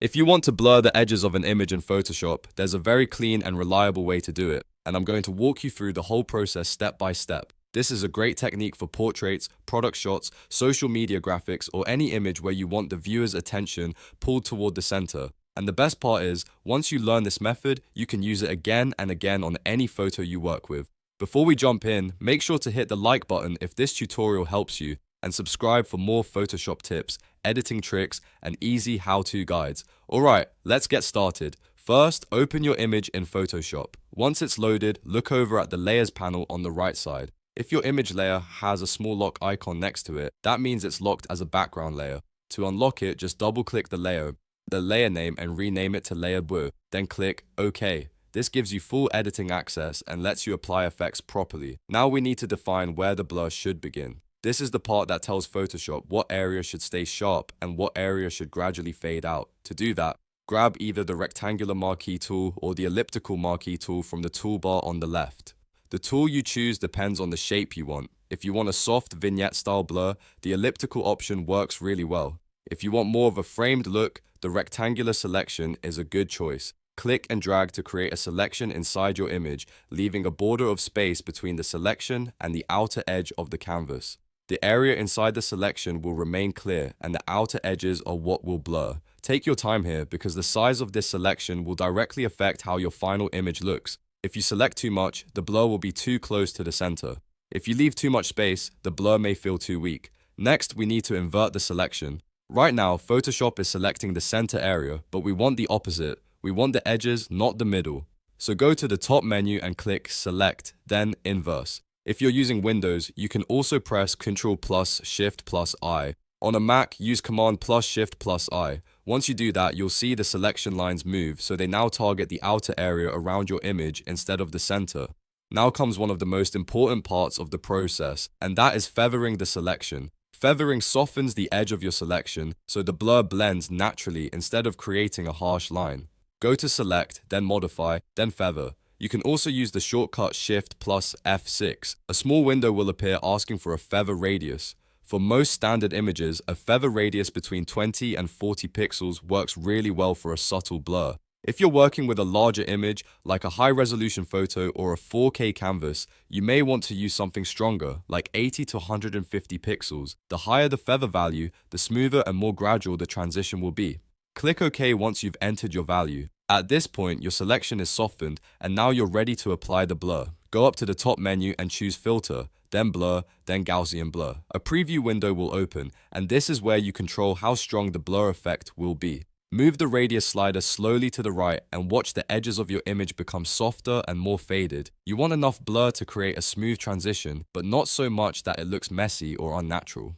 If you want to blur the edges of an image in Photoshop, there's a very clean and reliable way to do it, and I'm going to walk you through the whole process step by step. This is a great technique for portraits, product shots, social media graphics, or any image where you want the viewer's attention pulled toward the center. And the best part is, once you learn this method, you can use it again and again on any photo you work with. Before we jump in, make sure to hit the like button if this tutorial helps you, and subscribe for more Photoshop tips, editing tricks, and easy how-to guides. Alright, let's get started. First, open your image in Photoshop. Once it's loaded, look over at the Layers panel on the right side. If your image layer has a small lock icon next to it, that means it's locked as a background layer. To unlock it, just double-click the layer name, and rename it to Layer Blur. Then click OK. This gives you full editing access and lets you apply effects properly. Now we need to define where the blur should begin. This is the part that tells Photoshop what area should stay sharp and what area should gradually fade out. To do that, grab either the Rectangular Marquee tool or the Elliptical Marquee tool from the toolbar on the left. The tool you choose depends on the shape you want. If you want a soft Vignette-Style blur, the elliptical option works really well. If you want more of a framed look, the Rectangular Selection is a good choice. Click and drag to create a selection inside your image, leaving a border of space between the selection and the outer edge of the canvas. The area inside the selection will remain clear and the outer edges are what will blur. Take your time here because the size of this selection will directly affect how your final image looks. If you select too much, the blur will be too close to the center. If you leave too much space, the blur may feel too weak. Next, we need to invert the selection. Right now, Photoshop is selecting the center area, but we want the opposite. We want the edges, not the middle. So go to the top menu and click Select, then Inverse. If you're using Windows, you can also press Ctrl+Shift+I. On a Mac, use Command+Shift+I. Once you do that, you'll see the selection lines move, so they now target the outer area around your image instead of the center. Now comes one of the most important parts of the process, and that is feathering the selection. Feathering softens the edge of your selection, so the blur blends naturally instead of creating a harsh line. Go to Select, then Modify, then Feather. You can also use the shortcut Shift+F6. A small window will appear asking for a feather radius. For most standard images, a feather radius between 20 and 40 pixels works really well for a subtle blur. If you're working with a larger image, like a high-resolution photo or a 4K canvas, you may want to use something stronger, like 80 to 150 pixels. The higher the feather value, the smoother and more gradual the transition will be. Click OK once you've entered your value. At this point, your selection is softened, and now you're ready to apply the blur. Go up to the top menu and choose Filter, then Blur, then Gaussian Blur. A preview window will open, and this is where you control how strong the blur effect will be. Move the radius slider slowly to the right and watch the edges of your image become softer and more faded. You want enough blur to create a smooth transition, but not so much that it looks messy or unnatural.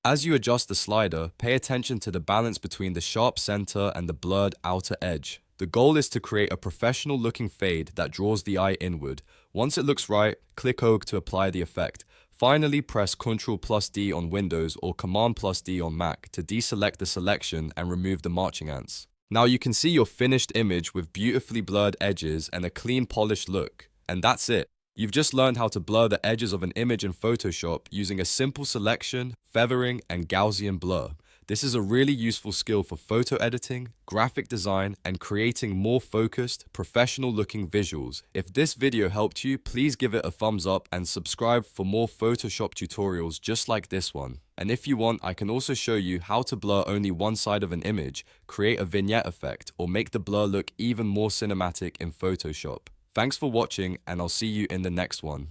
As you adjust the slider, pay attention to the balance between the sharp center and the blurred outer edge. The goal is to create a professional-looking fade that draws the eye inward. Once it looks right, click OK to apply the effect. Finally, press Ctrl+D on Windows or Command+D on Mac to deselect the selection and remove the marching ants. Now you can see your finished image with beautifully blurred edges and a clean, polished look. And that's it. You've just learned how to blur the edges of an image in Photoshop using a simple selection, feathering, and Gaussian blur. This is a really useful skill for photo editing, graphic design, and creating more focused, professional-looking visuals. If this video helped you, please give it a thumbs up and subscribe for more Photoshop tutorials just like this one. And if you want, I can also show you how to blur only one side of an image, create a vignette effect, or make the blur look even more cinematic in Photoshop. Thanks for watching, and I'll see you in the next one.